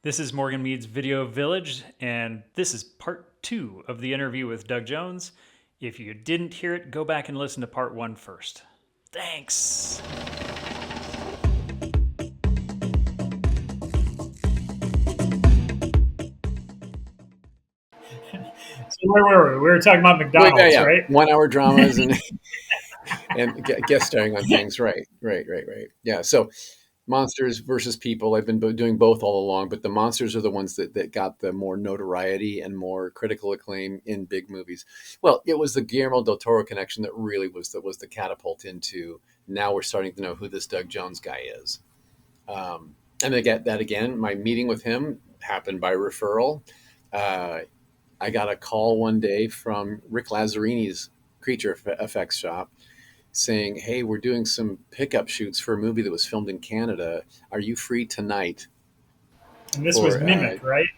This is Morgan Mead's Video Village, and this is part two of the interview with Doug Jones. If you didn't hear it, go back and listen to part one first. Thanks. So where were we? We were talking about Well, yeah, McDonald's, yeah. right? 1 hour dramas and guest starring on things. Right, right, right, right. Yeah. So monsters versus people. I've been doing both all along, but the monsters are the ones that got the more notoriety and more critical acclaim in big movies. Well, it was the Guillermo del Toro connection that really was the catapult into. Now we're starting to know who this Doug Jones guy is. And I get that again. My meeting with him happened by referral. Uh, I got a call one day from Rick Lazarini's creature effects shop saying, "Hey, we're doing some pickup shoots for a movie that was filmed in Canada. Are you free tonight And this was for?" Mimic, right?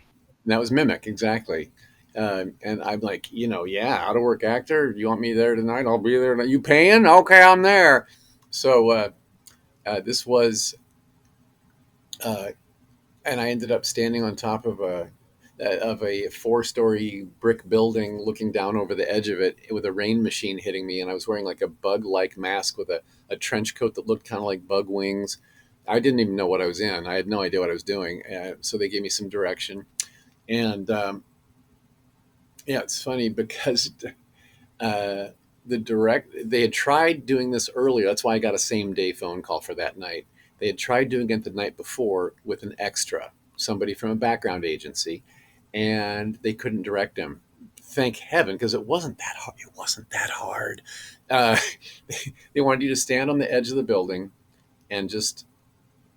That was Mimic, exactly. And I'm like, yeah, out of work actor. You want me there tonight? I'll be there. You paying? Okay, I'm there. So this was, uh, and I ended up standing on top of a 4-story brick building, looking down over the edge of it with a rain machine hitting me, and I was wearing like a bug-like mask with a trench coat that looked kind of like bug wings. I didn't even know what I was in. I had no idea what I was doing. So they gave me some direction, and yeah, it's funny because uh, they had tried doing this earlier. That's why I got a same day phone call for that night. They had tried doing it the night before with an extra, somebody from a background agency, and they couldn't direct him. Thank heaven, because it wasn't that hard. It wasn't that hard. Uh, they wanted you to stand on the edge of the building and just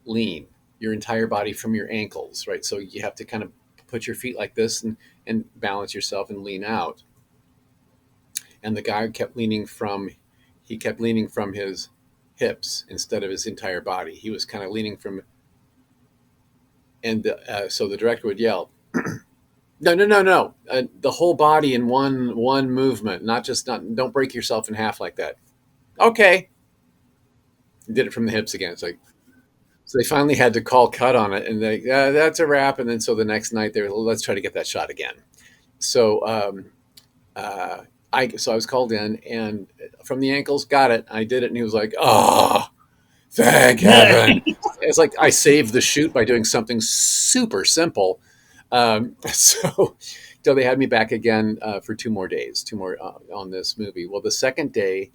lean your entire body from your ankles, right? So you have to kind of put your feet like this and balance yourself and lean out. And the guy he kept leaning from his hips instead of his entire body. He was kind of leaning from, and so the director would yell, "No, no, no, no! The whole body in one movement, not. Don't break yourself in half like that." Okay, he did it from the hips again. It's like, so they finally had to call cut on it, and that's a wrap. And then so the next night they were, let's try to get that shot again. So uh, I was called in, and from the ankles, got it. I did it, and he was like, "Oh, thank heaven!" It's like I saved the shoot by doing something super simple. So, so they had me back again for 2 more days, two more on this movie. Well, the second day,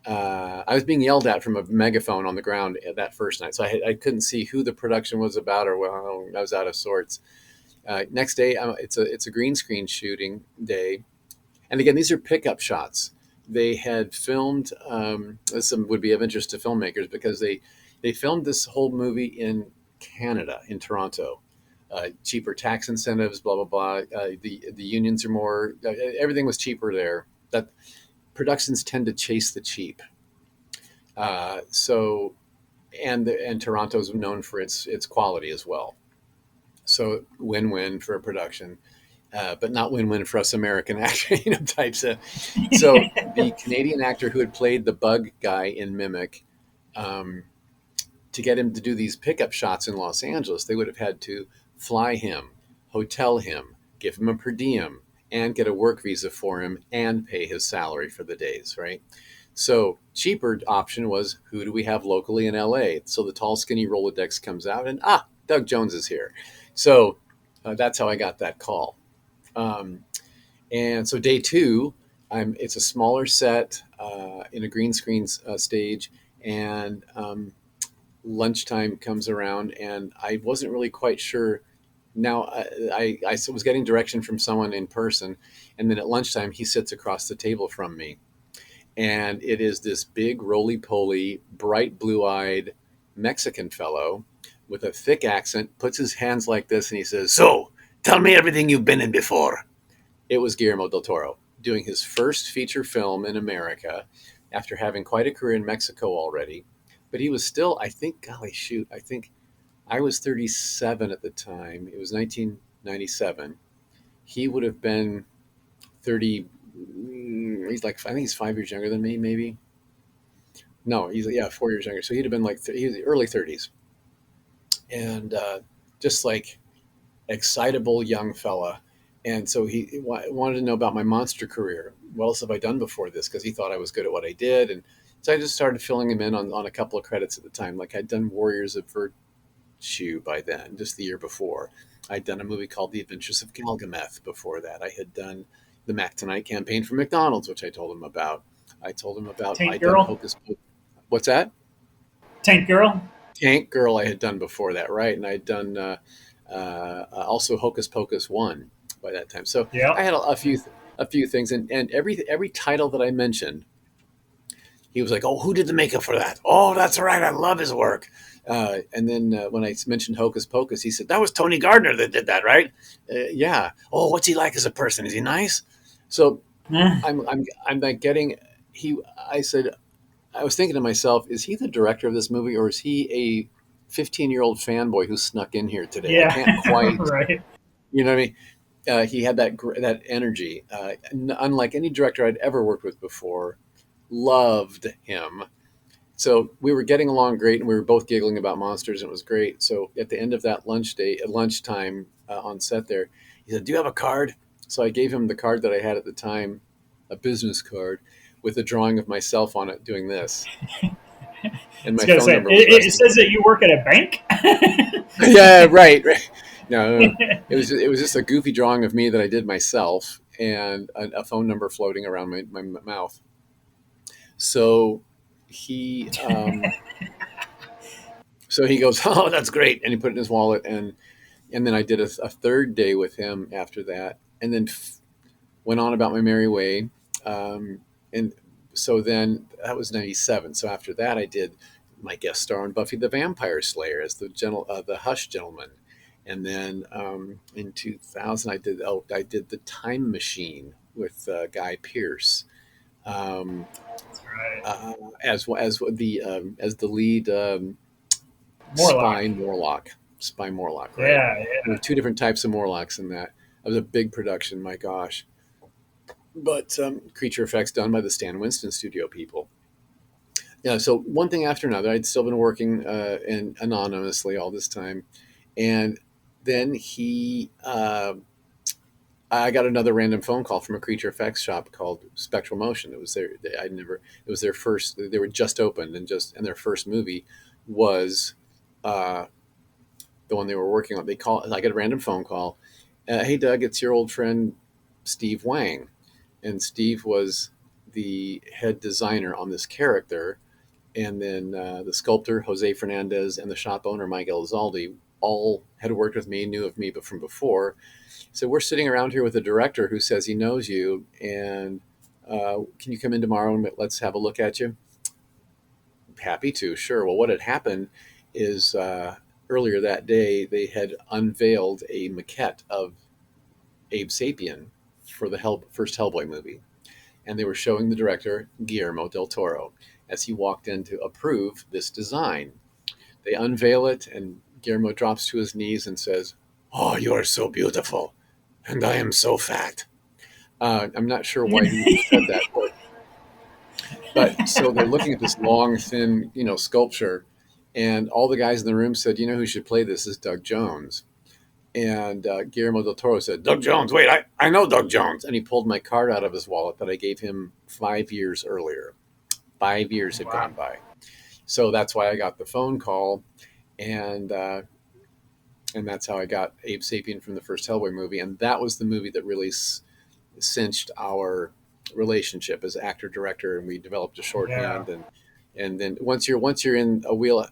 I was being yelled at from a megaphone on the ground that first night, so I couldn't see who the production was about, or well, I was out of sorts. Next day, it's a green screen shooting day, and again, these are pickup shots. They had filmed. This would be of interest to filmmakers because they filmed this whole movie in Canada, in Toronto. Cheaper tax incentives, blah blah blah. The unions are more. Everything was cheaper there. That productions tend to chase the cheap. So and Toronto is known for its quality as well. So win-win for a production, but not win-win for us American actor, types of. So the Canadian actor who had played the bug guy in Mimic, um, to get him to do these pickup shots in Los Angeles, they would have had to fly him, hotel him, give him a per diem, and get a work visa for him and pay his salary for the days, right? So cheaper option was, who do we have locally in LA? So the tall, skinny Rolodex comes out, and Doug Jones is here. So that's how I got that call. Um, and so day two, it's a smaller set in a green screen stage, and lunchtime comes around, and I wasn't really quite sure. Now I was getting direction from someone in person, and then at lunchtime he sits across the table from me, and it is this big roly poly, bright blue eyed Mexican fellow with a thick accent, puts his hands like this, and he says, "So, tell me everything you've been in before." It was Guillermo del Toro doing his first feature film in America after having quite a career in Mexico already. But he was still, I think, golly shoot, I think I was 37 at the time. It was 1997. He would have been 30. He's like, I think he's 5 years younger than me, maybe. No, he's, yeah, 4 years younger. So he'd have been like, he was early 30s. And just like excitable young fella. And so he wanted to know about my monster career. What else have I done before this? Because he thought I was good at what I did. And so I just started filling him in on a couple of credits at the time. Like I'd done Warriors of Virtue by then, just the year before. I'd done a movie called The Adventures of Galgameth before that. I had done the Mac Tonight campaign for McDonald's, which I told him about. I told him about, Tank I'd done Girl. Hocus Pocus. What's that? Tank Girl. Tank Girl I had done before that, right? And I'd done also Hocus Pocus 1 by that time. So I Yep. had a few things, and every title that I mentioned, he was like, "Oh, who did the makeup for that? Oh, that's right, I love his work." And then when I mentioned Hocus Pocus, he said, "That was Tony Gardner that did that, right?" Yeah. Oh, what's he like as a person? Is he nice? So I'm like getting he. I said, I was thinking to myself, is he the director of this movie, or is he a 15-year-old fanboy who snuck in here today? I Yeah. can't quite, Right. you know what I mean? He had that energy, unlike any director I'd ever worked with before. Loved him. So we were getting along great, and we were both giggling about monsters, and it was great. So at the end of that lunchtime on set there, he said, "Do you have a card?" So I gave him the card that I had at the time, a business card with a drawing of myself on it doing this, I and was my gonna phone say number was it resting. says that you work at a bank. Yeah, right, right. No, no, no. It was just a goofy drawing of me that I did myself, and a phone number floating around my mouth. So he he goes, "Oh, that's great," and he put it in his wallet, and then I did a third day with him after that, and then went on about my merry way. And so then that was '97. So after that, I did my guest star on Buffy the Vampire Slayer as the Hush gentleman. And then in 2000, I did the Time Machine with Guy Pearce That's right. uh, as the lead Morlock. Spy Morlock, right? Yeah. There were two different types of Morlocks in that. It was a big production, my gosh. But creature effects done by the Stan Winston studio people. Yeah, so one thing after another, I'd still been working and anonymously all this time, and then I got another random phone call from a creature effects shop called Spectral Motion. It was it was their first. They were just opened, and their first movie was uh, the one they were working on. I get a random phone call. Hey, Doug, it's your old friend Steve Wang, and Steve was the head designer on this character, and then the sculptor Jose Fernandez and the shop owner Mike Elizalde all had worked with me, knew of me, but from before. So we're sitting around here with a director who says he knows you, and can you come in tomorrow and let's have a look at you? Happy to, sure. Well, what had happened is earlier that day they had unveiled a maquette of Abe Sapien for the first Hellboy movie, and they were showing the director Guillermo del Toro as he walked in to approve this design. They unveil it, and Guillermo drops to his knees and says, "Oh, you are so beautiful, and I am so fat." I'm not sure why he said that, but so they're looking at this long, thin, sculpture, and all the guys in the room said, "You know who should play this is Doug Jones." And Guillermo del Toro said, "Doug Jones, wait, I know Doug Jones." And he pulled my card out of his wallet that I gave him 5 years earlier. 5 years had Wow. gone by. So that's why I got the phone call. And that's how I got Abe Sapien from the first Hellboy movie. And that was the movie that really cinched our relationship as actor director. And we developed a Yeah. shorthand. And then once you're in a wheel,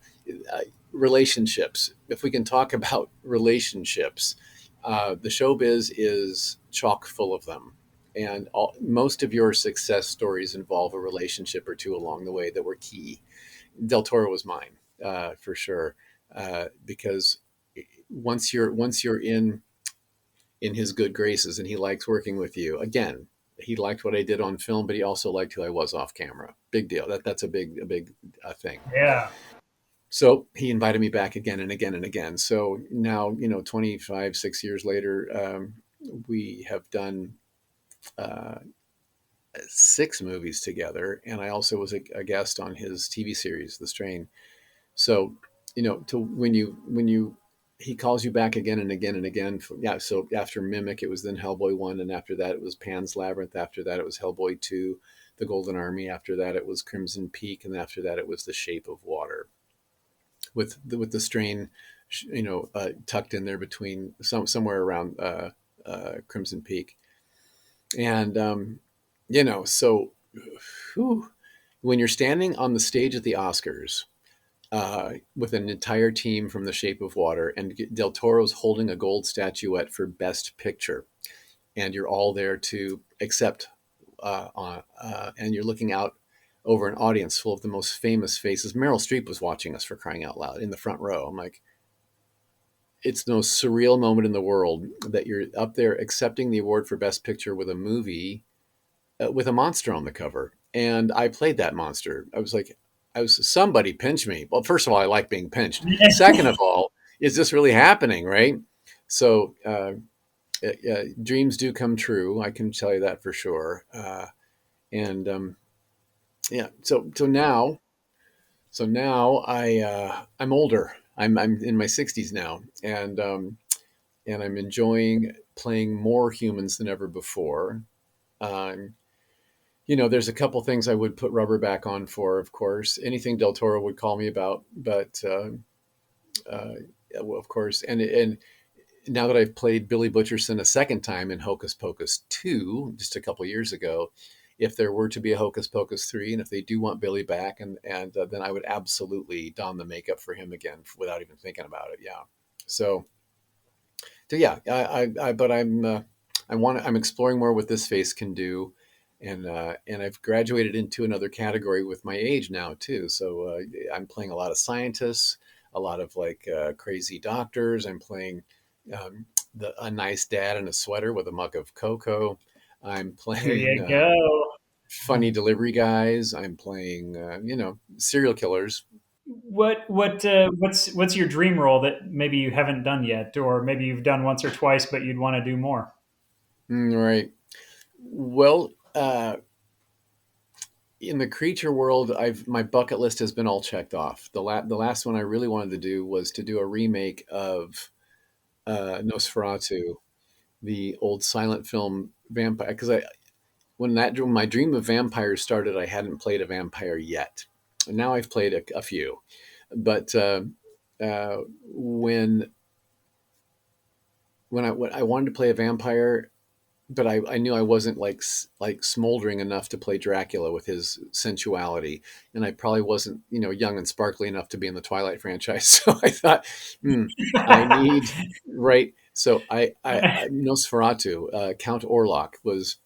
relationships, if we can talk about relationships, the showbiz is chock full of them, and most of your success stories involve a relationship or two along the way that were key. Del Toro was mine, for sure, because once you're in his good graces and he likes working with you again. He liked what I did on film, but he also liked who I was off camera. Big deal. That's a big thing. Yeah. So he invited me back again and again and again. So now, 25, 6 years later, we have done uh, six movies together. And I also was a guest on his TV series, The Strain. So, to when you he calls you back again and again and again. Yeah, so after Mimic, it was then Hellboy 1, and after that, it was Pan's Labyrinth. After that, it was Hellboy 2, The Golden Army. After that, it was Crimson Peak, and after that, it was The Shape of Water, with the strain, tucked in there between somewhere around Crimson Peak, and so whew, when you're standing on the stage at the Oscars with an entire team from The Shape of Water, and Del Toro's holding a gold statuette for Best Picture, and you're all there to accept, and you're looking out over an audience full of the most famous faces. Meryl Streep was watching us, for crying out loud, in the front row. I'm like, it's the most surreal moment in the world that you're up there accepting the award for Best Picture with a movie with a monster on the cover. And I played that monster. Somebody pinch me. Well, first of all, I like being pinched. Second of all, is this really happening, right? So dreams do come true. I can tell you that for sure. And yeah, so now I'm older. I'm in my 60s now, and I'm enjoying playing more humans than ever before. Um, there's a couple things I would put rubber back on for, of course, anything Del Toro would call me about, but uh, well, of course, and now that I've played Billy Butcherson a second time in Hocus Pocus 2, just a couple years ago, if there were to be a Hocus Pocus 3, and if they do want Billy back, and then I would absolutely don the makeup for him again without even thinking about it. Yeah. So yeah, but I'm exploring more what this face can do, and I've graduated into another category with my age now too. So I'm playing a lot of scientists, a lot of like crazy doctors. I'm playing a nice dad in a sweater with a mug of cocoa. I'm There playing you go. funny delivery guys. I'm playing serial killers. What's your dream role that maybe you haven't done yet, or maybe you've done once or twice, but you'd want to do more? Right. Well, in the creature world, my bucket list has been all checked off. The last one I really wanted to do was to do a remake of Nosferatu, the old silent film vampire. Because when my dream of vampires started, I hadn't played a vampire yet. And now I've played a few, but uh, when when I wanted to play a vampire, but I knew I wasn't like smoldering enough to play Dracula with his sensuality, and I probably wasn't young and sparkly enough to be in the Twilight franchise. So I thought, I need right. So Nosferatu, Count Orlok was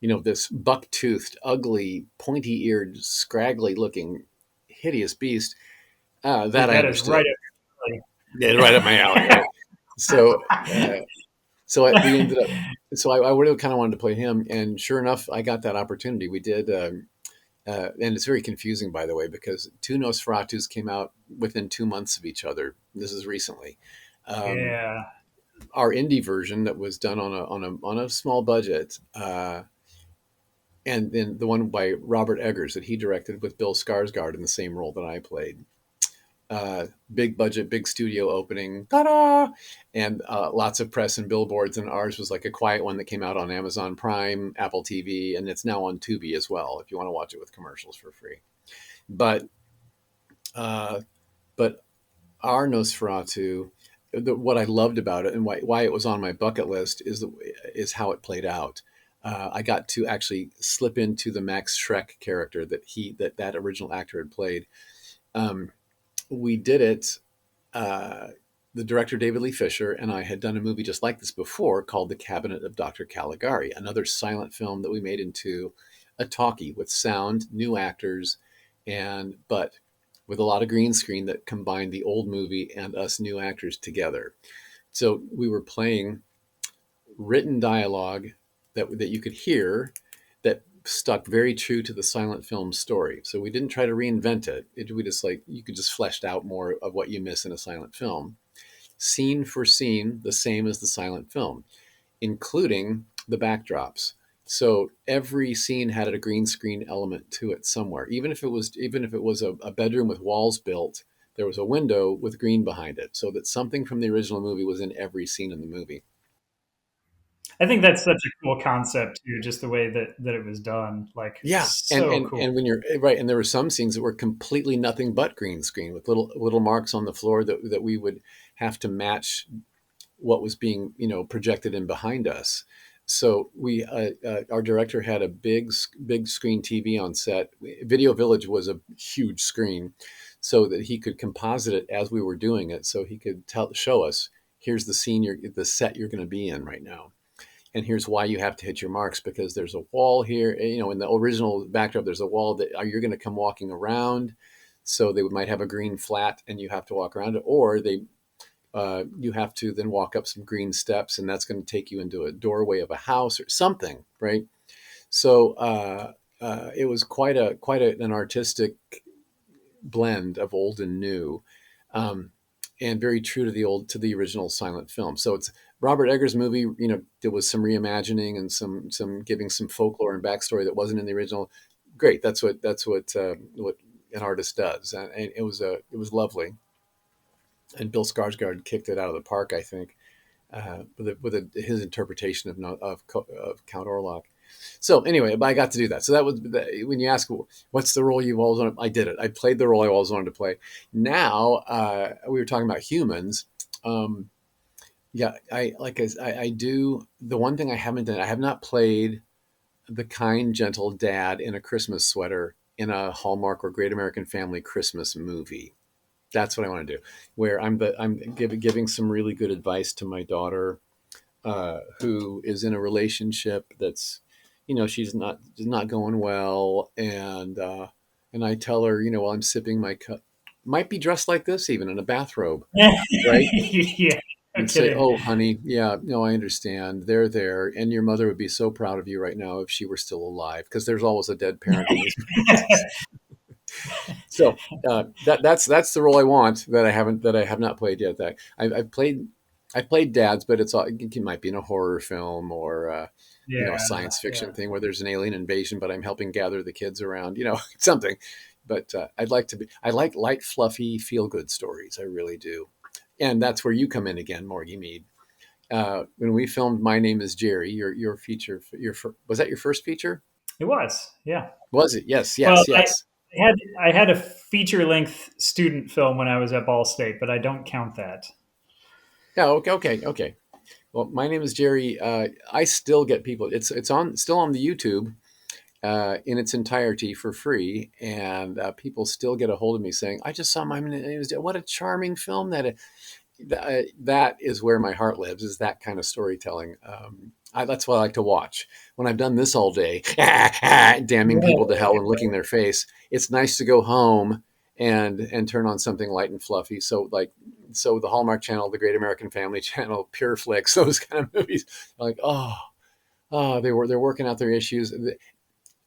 this buck-toothed, ugly, pointy-eared, scraggly looking, hideous beast that I That is right understood. up Yeah, right up my alley, right? So. We ended up. So I really kind of wanted to play him, and sure enough, I got that opportunity. We did, and it's very confusing, by the way, because two Nosferatus came out within 2 months of each other. This is recently. Um, yeah. our indie version that was done on a small budget, and then the one by Robert Eggers that he directed with Bill Skarsgård in the same role that I played. Big budget, big studio opening, ta-da! And lots of press and billboards. And ours was like a quiet one that came out on Amazon Prime, Apple TV, and it's now on Tubi as well if you want to watch it with commercials for free. But uh, but our Nosferatu, what I loved about it and why it was on my bucket list is how it played out. I got to actually slip into the Max Schreck character that original actor had played. Um, we did it. Uh, the director David Lee Fisher and I had done a movie just like this before called The Cabinet of Dr. Caligari, another silent film that we made into a talkie with sound, new actors, but with a lot of green screen that combined the old movie and us new actors together. So we were playing written dialogue that you could hear that stuck very true to the silent film story. So we didn't try to reinvent it. We just you could just fleshed out more of what you miss in a silent film, scene for scene, the same as the silent film, including the backdrops. So every scene had a green screen element to it somewhere, even if it was a bedroom with walls built there was a window with green behind it, so that something from the original movie was in every scene in the movie. I think that's such a cool concept too, just the way that it was done. Like Yeah, so and cool. when you're right, and there were some scenes that were completely nothing but green screen with little marks on the floor that we would have to match what was being projected in behind us. So we our director had a big screen TV on set. Video Village was a huge screen, so that he could composite it as we were doing it, so he could show us, here's the set you're going to be in right now, and here's why you have to hit your marks, because there's a wall here. In the original backdrop, there's a wall that you're going to come walking around. So they might have a green flat, and you have to walk around it, or you have to then walk up some green steps, and that's going to take you into a doorway of a house or something, right? So it was an artistic blend of old and new, um, and very true to the original silent film. So it's Robert Eggers' movie. There was some reimagining and some giving some folklore and backstory that wasn't in the original. Great, what an artist does, and it was lovely. And Bill Skarsgård kicked it out of the park, I think, his interpretation of Count Orlok. So anyway, but I got to do that. So that was when you ask what's the role you've always wanted, I did it. I played the role I always wanted to play. Now we were talking about humans. Yeah, I do the one thing I haven't done. I have not played the kind, gentle dad in a Christmas sweater in a Hallmark or Great American Family Christmas movie. That's what I want to do. Where giving some really good advice to my daughter, who is in a relationship that's, she's not going well, and I tell her, while I'm sipping my cup, might be dressed like this even in a bathrobe, right? Yeah, no And say, kidding. "Oh, honey, yeah, no, I understand. They're there, and your mother would be so proud of you right now if she were still alive, because there's always a dead parent in these movies." So that's the role I want, that I have not played yet. That I've played dads, but it might be in a horror film, or a Yeah, science yeah. fiction thing where there's an alien invasion, but I'm helping gather the kids around, something. But I like light, fluffy, feel good stories. I really do, and that's where you come in again, Morgie Mead. When we filmed My Name Is Jerry, your feature, was that your first feature? It was. Yeah. Was it? Yes, Well, yes, yes. I had a feature length student film when I was at Ball State, but I don't count that. Yeah. Okay. Okay. Okay. Well, My Name Is Jerry. I still get people. It's still on the YouTube in its entirety for free, and people still get a hold of me saying, "I just saw My Name Is Jerry. What a charming film that." That is where my heart lives. Is that kind of storytelling. That's what I like to watch. When I've done this all day, damning Yeah. people to hell and licking their face, it's nice to go home and turn on something light and fluffy. So the Hallmark Channel, the Great American Family Channel, Pure Flicks, those kind of movies, like they're working out their issues,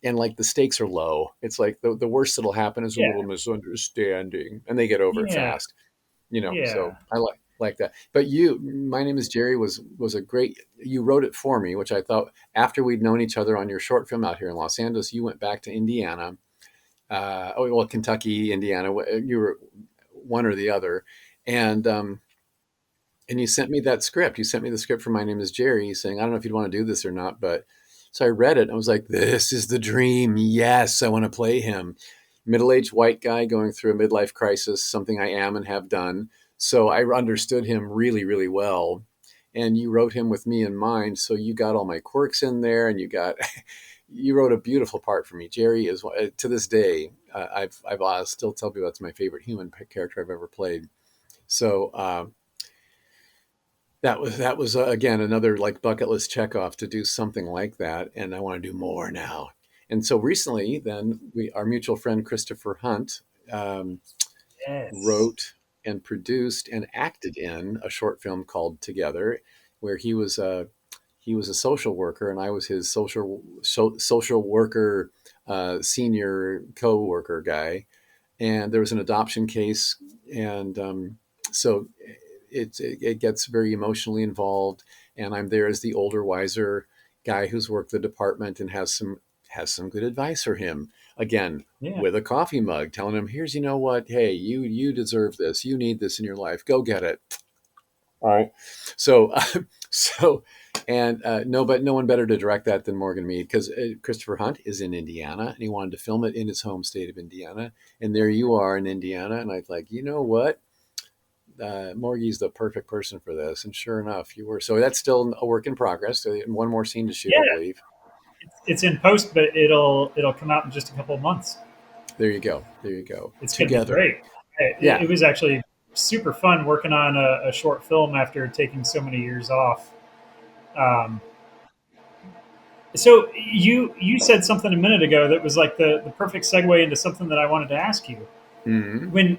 and like the stakes are low. It's like the worst that'll happen is a Yeah. little misunderstanding, and they get over it Yeah. fast. Yeah. So I like that. But My Name Is Jerry was a great. You wrote it for me, which I thought, after we'd known each other on your short film out here in Los Angeles, you went back to Indiana. Kentucky, Indiana. You were one or the other, and you sent me that script. You sent me the script for My Name Is Jerry, saying, I don't know if you'd want to do this or not, but so I read it and I was like, this is the dream. Yes, I want to play him. Middle-aged white guy going through a midlife crisis, something I am and have done. So I understood him really, really well. And you wrote him with me in mind. So you got all my quirks in there, and you wrote a beautiful part for me. Jerry is, to this day, I've still tell people that's my favorite human character I've ever played. So that was again another like bucket list check off to do something like that, and I want to do more now. And so recently, then our mutual friend Christopher Hunt um, Yes. wrote and produced and acted in a short film called Together, where he was a social worker, and I was his social worker senior co-worker guy, and there was an adoption case, and so it gets very emotionally involved, and I'm there as the older, wiser guy who's worked the department and has some good advice for him. again, Yeah. with a coffee mug, telling him, here's, you know what, hey, you deserve this. You need this in your life. Go get it. All right. So, so, and no, but no one better to direct that than Morgan Mead, because Christopher Hunt is in Indiana and he wanted to film it in his home state of Indiana. And there you are in Indiana. And I was like, you know what? Morgie's the perfect person for this. And sure enough, you were. So that's still a work in progress. So one more scene to shoot, I Yeah. believe. It's in post, but it'll come out in just a couple of months. There you go. There you go. It's going to be Together. great. It Yeah. was actually super fun working on a short film after taking so many years off. Um, so you said something a minute ago that was like the perfect segue into something that I wanted to ask you. Hmm. When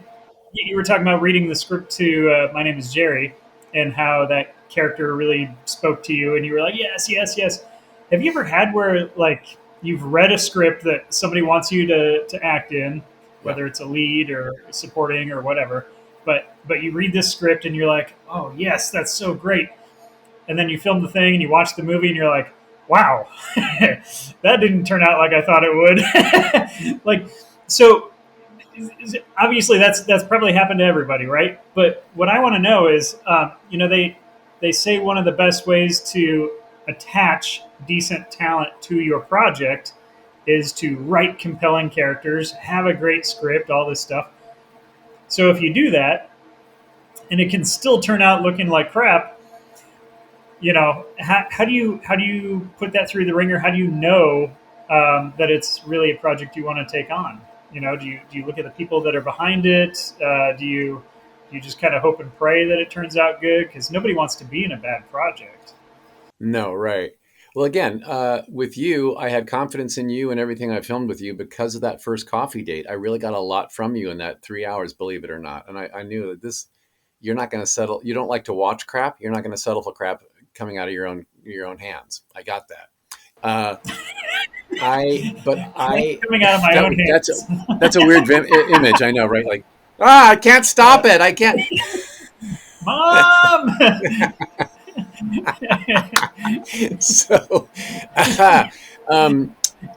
you were talking about reading the script to My Name is Jerry and how that character really spoke to you, and you were like, yes, yes, yes. Have you ever had where like you've read a script that somebody wants you to act in, Yeah. whether it's a lead or supporting or whatever, but you read this script and you're like, oh yes, that's so great, and then you film the thing and you watch the movie and you're like, wow, that didn't turn out like I thought it would. Like, so obviously that's probably happened to everybody, right? But what I want to know is, they say one of the best ways to attach decent talent to your project is to write compelling characters, have a great script, all this stuff. So if you do that, and it can still turn out looking like crap, how do you put that through the ringer? How do you know that it's really a project you want to take on? Do you look at the people that are behind it? Do you just kind of hope and pray that it turns out good? Because nobody wants to be in a bad project. No, right. Well, again, with you, I had confidence in you and everything I filmed with you because of that first coffee date. I really got a lot from you in that 3 hours, believe it or not. And I knew that you're not going to settle. You don't like to watch crap. You're not going to settle for crap coming out of your own hands. I got that. Uh, but I, Coming out of my own that's hands. that's a weird image. I know, right? Like, I can't stop it. I can't. Mom. So, um,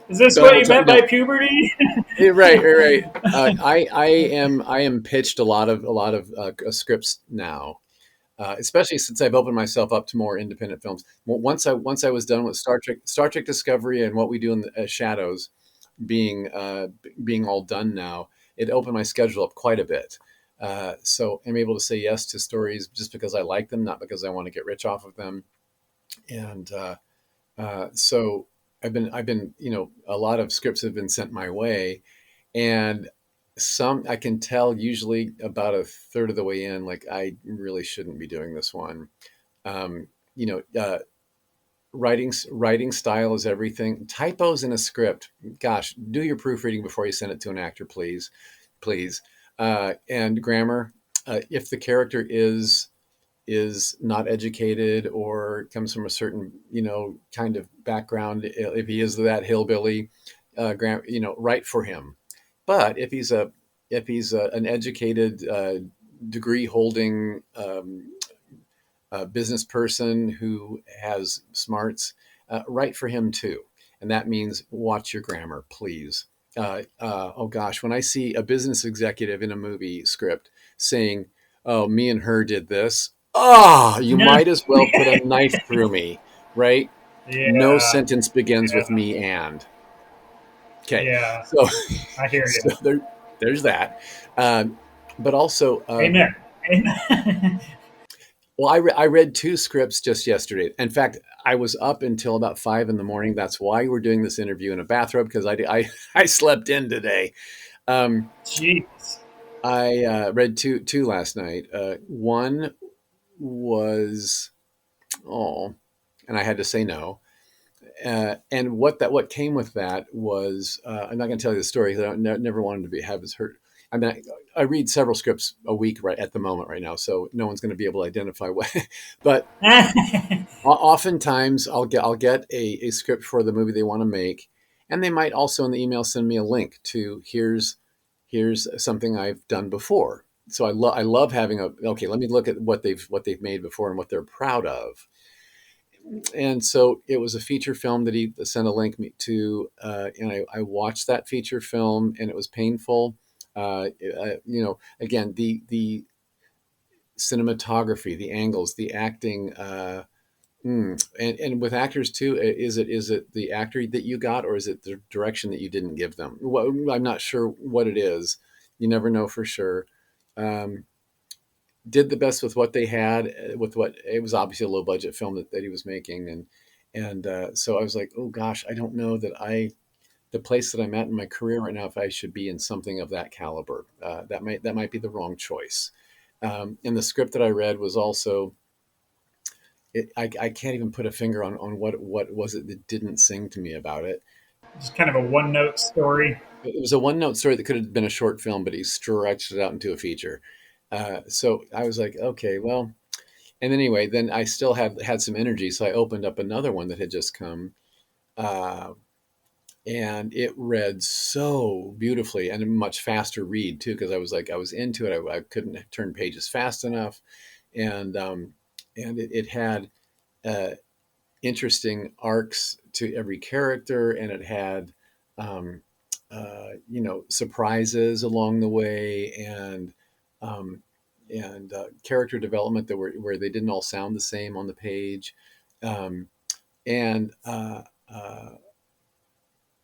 Is this but I what will you tell you, meant no, by puberty? right, right, right. I am pitched a lot of scripts now, especially since I've opened myself up to more independent films. Once I was done with Star Trek Discovery and What We Do in the Shadows being all done now, it opened my schedule up quite a bit. So I'm able to say yes to stories just because I like them, not because I want to get rich off of them. And so I've been, a lot of scripts have been sent my way, and some I can tell usually about a third of the way in, like I really shouldn't be doing this one. Um, you know, writing style is everything. Typos in a script, gosh, do your proofreading before you send it to an actor, please, please. And grammar, if the character is not educated or comes from a certain kind of background, if he is that hillbilly, write for him. But if he's an educated, degree holding, business person who has smarts, write for him too. And that means watch your grammar, please. Oh gosh, when I see a business executive in a movie script saying, "Oh, me and her did this," you No. might as well put a knife through me, right? No Yeah. sentence begins with Yeah. me and. Okay, Yeah. so I hear so you. there's that. But also, Amen. Amen. well, I read two scripts just yesterday. In fact, I was up until about 5 in the morning. That's why we're doing this interview in a bathrobe, because I slept in today. Um, Jeez. I read two last night. One was, oh, and I had to say no. And what came with that was, I'm not going to tell you the story because never wanted to have his hurt. I mean, I read several scripts a week right at the moment right now, so no one's going to be able to identify what. But oftentimes I'll get a script for the movie they want to make, and they might also in the email send me a link to here's something I've done before. So I love having okay, let me look at what they've made before and what they're proud of. and so it was a feature film that he sent a link me to, and I watched that feature film, and it was painful. Again, the cinematography, the angles, the acting. And with actors too, is it the actor that you got, or is it the direction that you didn't give them? Well, I'm not sure what it is. You never know for sure. Um, did the best with what they had, with what it was obviously a low budget film that he was making, and so I was like, oh gosh, I don't know that the place that I'm at in my career right now, if I should be in something of that caliber, that might be the wrong choice. And the script that I read was also I can't even put a finger on what was it that didn't sing to me about it. Just kind of a one note story. It was a one note story that could have been a short film, but he stretched it out into a feature. So I was like, okay, well, and anyway, then I still had some energy, so I opened up another one that had just come, uh, and it read so beautifully and a much faster read too, because I was into it. I couldn't turn pages fast enough, and it had uh, interesting arcs to every character, and it had um, surprises along the way, um, and character development that were where they didn't all sound the same on the page, um, and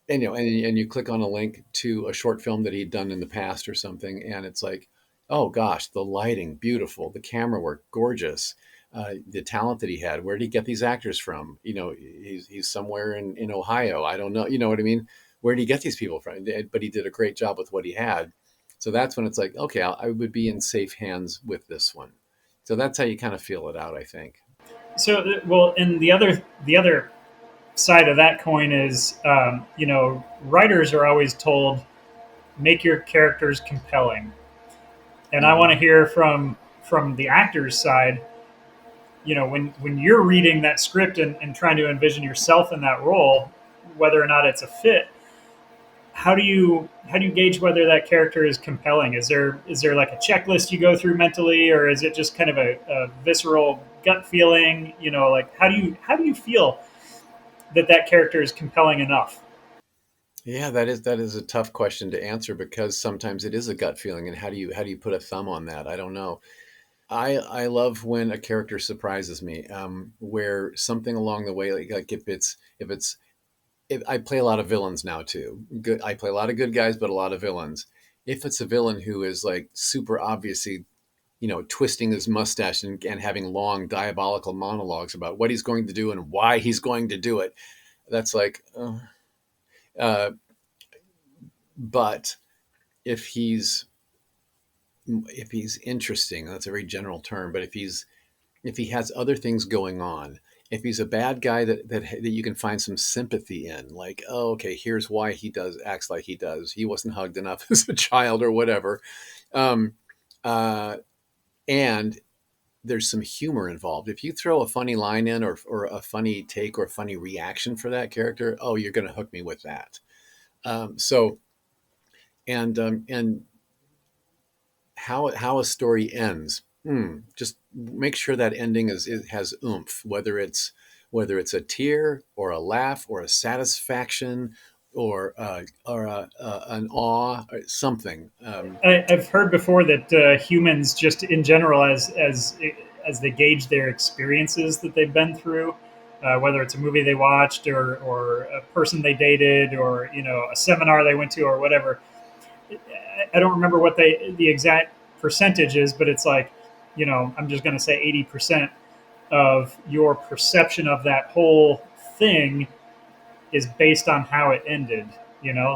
and you click on a link to a short film that he'd done in the past or something, and it's like, oh gosh, the lighting beautiful, the camera work gorgeous, the talent that he had. Where did he get these actors from? He's somewhere in Ohio. I don't know. You know what I mean? Where did he get these people from? But he did a great job with what he had. So that's when it's like, okay, I would be in safe hands with this one. So that's how you kind of feel it out, I think. So, well, and the other side of that coin is, writers are always told make your characters compelling, and I Hmm. want to hear from the actor's side. When you're reading that script and trying to envision yourself in that role, whether or not it's a fit, how do you gauge whether that character is compelling? Is there like a checklist you go through mentally, or is it just kind of a visceral gut feeling? Like how do you feel that character is compelling enough? Yeah, that is a tough question to answer because sometimes it is a gut feeling, and how do you put a thumb on that? I don't know. I love when a character surprises me, where something along the way, like if I play a lot of villains now too. Good, I play a lot of good guys, but a lot of villains. If it's a villain who is like super obviously, twisting his mustache and having long diabolical monologues about what he's going to do and why he's going to do it, that's like, uh, but if he's if he's interesting, that's a very general term, but if he has other things going on, if he's a bad guy that you can find some sympathy in, like, oh, okay, here's why he does acts like he does. He wasn't hugged enough as a child or whatever, um, uh, and there's some humor involved. If you throw a funny line in, or a funny take or a funny reaction for that character, oh, you're going to hook me with that. So and how a story ends. Just make sure that ending it has oomph, whether it's a tear or a laugh or a satisfaction or an awe or something. I've heard before that humans, just in general, as they gauge their experiences that they've been through, whether it's a movie they watched, or a person they dated, or a seminar they went to, or whatever. I don't remember what the exact percentage is, but it's like, I'm just going to say 80% of your perception of that whole thing is based on how it ended.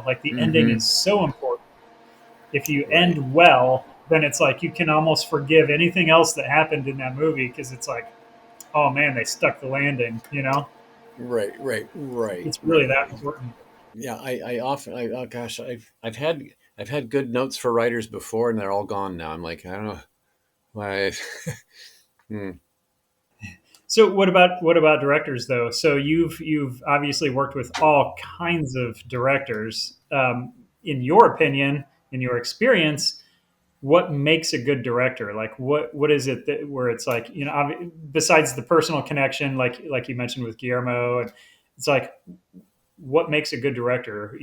Like the ending Hmm. is so important. If you Right, end well, then it's like you can almost forgive anything else that happened in that movie, because it's like, oh man, they stuck the landing. right, It's really that right. important. Yeah, I often, oh gosh, I've had good notes for writers before, and they're all gone now. I'm like, I don't know why. Hmm. So what about directors though? So you've obviously worked with all kinds of directors. In your opinion, in your experience, what makes a good director? Like what is it that where it's like, besides the personal connection, like you mentioned with Guillermo, and it's like what makes a good director?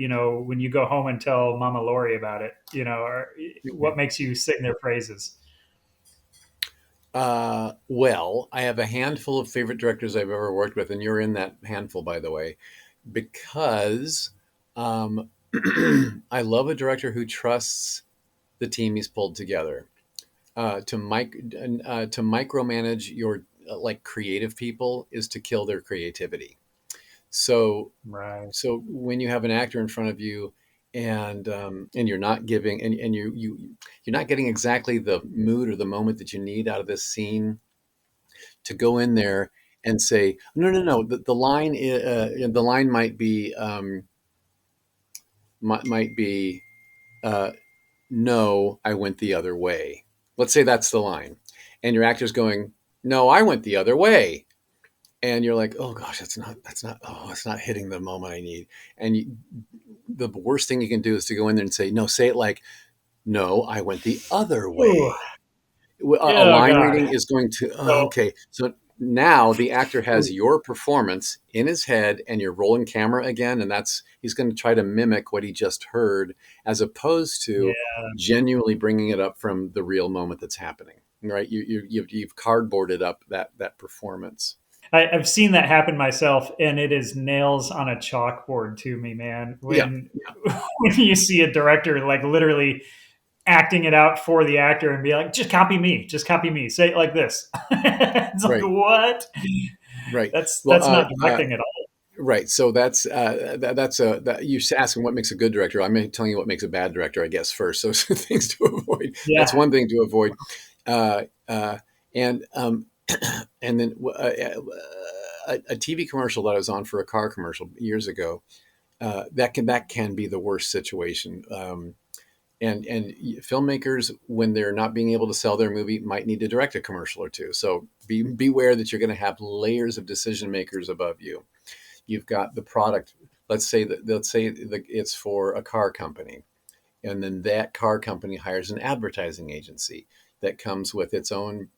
When you go home and tell Mama Lori about it, or what makes you sing their praises? Well, I have a handful of favorite directors I've ever worked with, and you're in that handful, by the way, because um, I love a director who trusts the team he's pulled together. To micromanage your like creative people is to kill their creativity. So Right. so when you have an actor in front of you and you're not giving and you're not getting exactly the mood or the moment that you need out of this scene, to go in there and say no, the line might be uh, no, I went the other way. Let's say that's the line, and your actor's going, no, I went the other way, and you're like, oh gosh, it's not hitting the moment I need. And the worst thing you can do is to go in there and say, no, say it like, no, I went the other Ooh, way. A oh line God. reading is going to, oh, So, okay. So now the actor has ooh, your performance in his head and you're rolling camera again. And he's going to try to mimic what he just heard, as opposed to yeah. genuinely bringing it up from the real moment that's happening. Right. You've cardboarded up that performance. I've seen that happen myself, and it is nails on a chalkboard to me, man. Yeah. When you see a director like literally acting it out for the actor and be like, just copy me, say it like this. It's like, Right. what? Right. That's Well, that's not directing at all. right. So you're asking what makes a good director. I'm telling you what makes a bad director, I guess, first. So some things to avoid. That's Yeah. one thing to avoid. Uh, uh, and and then a TV commercial that I was on for a car commercial years ago. That can be the worst situation. And filmmakers, when they're not being able to sell their movie, might need to direct a commercial or two. So beware that you're going to have layers of decision makers above you. You've got the product. Let's say that it's for a car company, and then that car company hires an advertising agency that comes with its own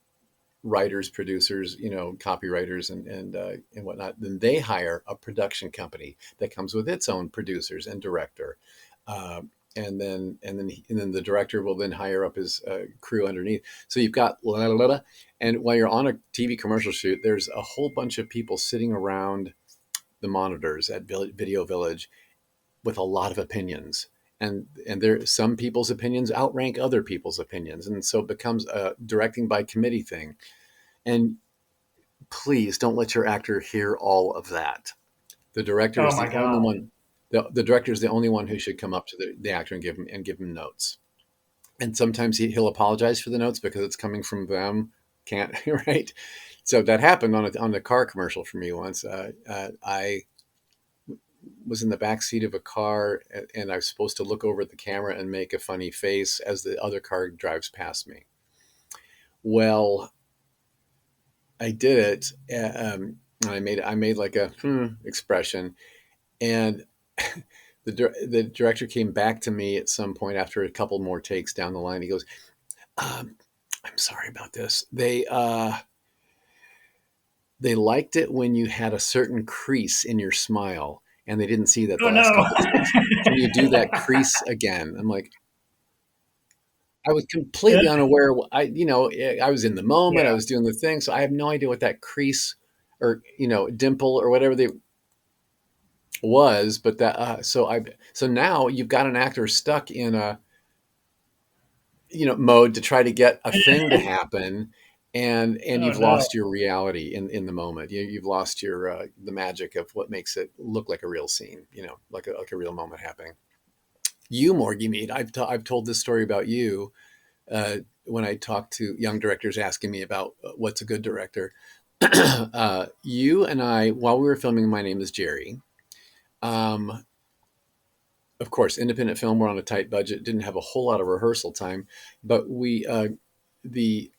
writers, producers, copywriters, and whatnot. Then they hire a production company that comes with its own producers and director. Uh, and then the director will then hire up his crew underneath. So you've got and while you're on a TV commercial shoot, there's a whole bunch of people sitting around the monitors at Video Village with a lot of opinions. And there, some people's opinions outrank other people's opinions, and so it becomes a directing by committee thing. And please don't let your actor hear all of that. The director Oh is my the only God. one. The director is the only one who should come up to the actor and give him notes. And sometimes he'll apologize for the notes because it's coming from them. Can't right. So that happened on the car commercial for me once. I was in the back seat of a car, and I was supposed to look over at the camera and make a funny face as the other car drives past me. Well, I did it. I made like a expression, and the director came back to me at some point after a couple more takes down the line. He goes, um, "I'm sorry about this. They liked it when you had a certain crease in your smile, and they didn't see that the Oh last no. couple takes. Can you do that crease again?" I'm like, I was Yeah. completely unaware. I was in the moment. I Yeah. was doing the thing, so I have no idea what that crease or dimple or whatever they was. But so now you've got an actor stuck in a mode to try to get a thing to happen, and Oh you've no. lost your reality in the moment. You've lost your the magic of what makes it look like a real scene. Like a real moment happening. You, Morgie Mead, I've told this story about you when I talk to young directors asking me about what's a good director. You and I, while we were filming My Name is Jerry, um, of course, independent film, we're on a tight budget, didn't have a whole lot of rehearsal time, but the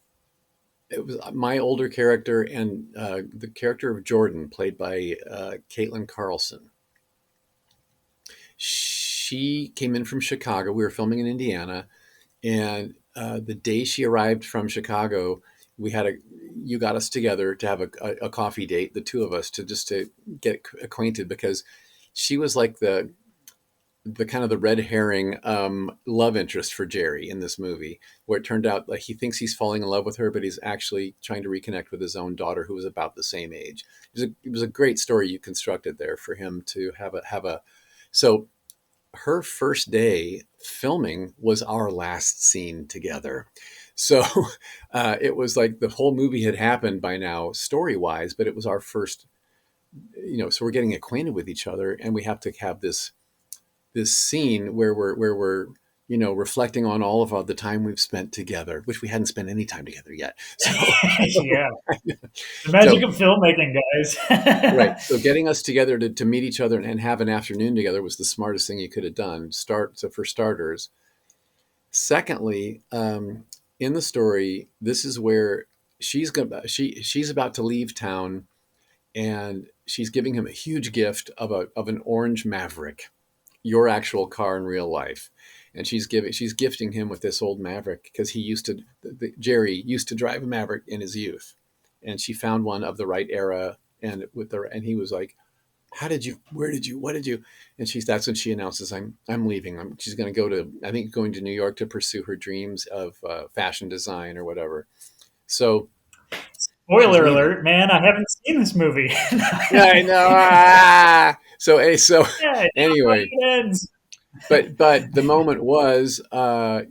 it was my older character and the character of Jordan, played by Caitlin Carlson. She came in from Chicago. We were filming in Indiana, and the day she arrived from Chicago, we had you got us together to have a coffee date, the two of us, to get acquainted, because she was like the kind of the red herring love interest for Jerry in this movie, where it turned out like he thinks he's falling in love with her, but he's actually trying to reconnect with his own daughter, who was about the same age. It was a great story you constructed there for him to have a. So her first day filming was our last scene together. So it was like the whole movie had happened by now, story wise, but it was our first. So we're getting acquainted with each other, and we have to have this scene where we're reflecting on all of the time we've spent together, which we hadn't spent any time together yet. So, Yeah, the so magic of filmmaking, right. guys. So getting us together to meet each other and have an afternoon together was the smartest thing you could have done. So for starters. Secondly, in the story, this is where she's about to leave town, and she's giving him a huge gift of an orange Maverick, your actual car in real life. And she's gifting him with this old Maverick because Jerry used to drive a Maverick in his youth, and she found one of the right era, and he was like, what did you? And that's when she announces, I'm leaving. She's going to going to New York to pursue her dreams of fashion design or whatever. So she's Spoiler leaving. alert, man! I haven't seen this movie. Yeah, I know. So Yeah, you know how anyway, it ends. but the moment was, a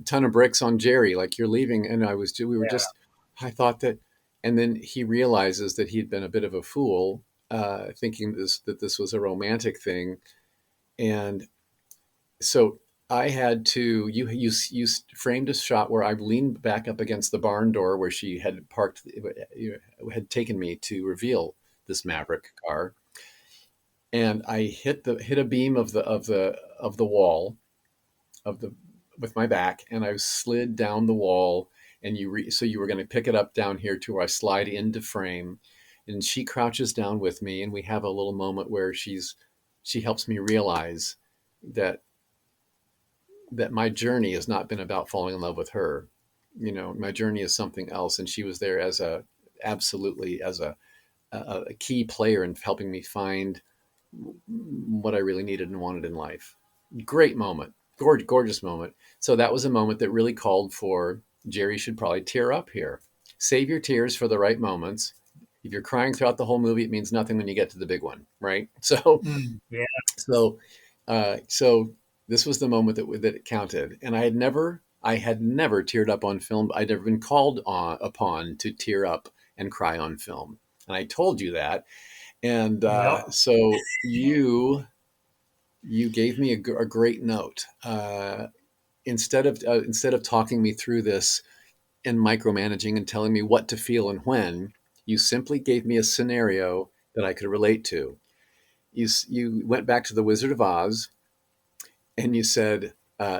ton of bricks on Jerry, like, you're leaving. And Yeah. I thought that, and then he realizes that he'd been a bit of a fool, thinking that this was a romantic thing. And so I had to, you framed a shot where I leaned back up against the barn door where she had had taken me to reveal this Maverick car. And I hit a beam of the wall of the with my back, and I slid down the wall. And so you were going to pick it up down here to where I slide into frame, and she crouches down with me, and we have a little moment where she helps me realize that my journey has not been about falling in love with her. My journey is something else, and she was there absolutely as a key player in helping me find what I really needed and wanted in life. Great moment, gorgeous moment. So that was a moment that really called for Jerry should probably tear up here. Save your tears for the right moments. If you're crying throughout the whole movie, it means nothing when you get to the big one, right? So, Yeah. so, so this was the moment that it counted, and I had never teared up on film. I'd never been called upon to tear up and cry on film, and I told you that. And Yep. so you gave me a great note. Instead of talking me through this and micromanaging and telling me what to feel and when, you simply gave me a scenario that I could relate to. You went back to the Wizard of Oz, and you said,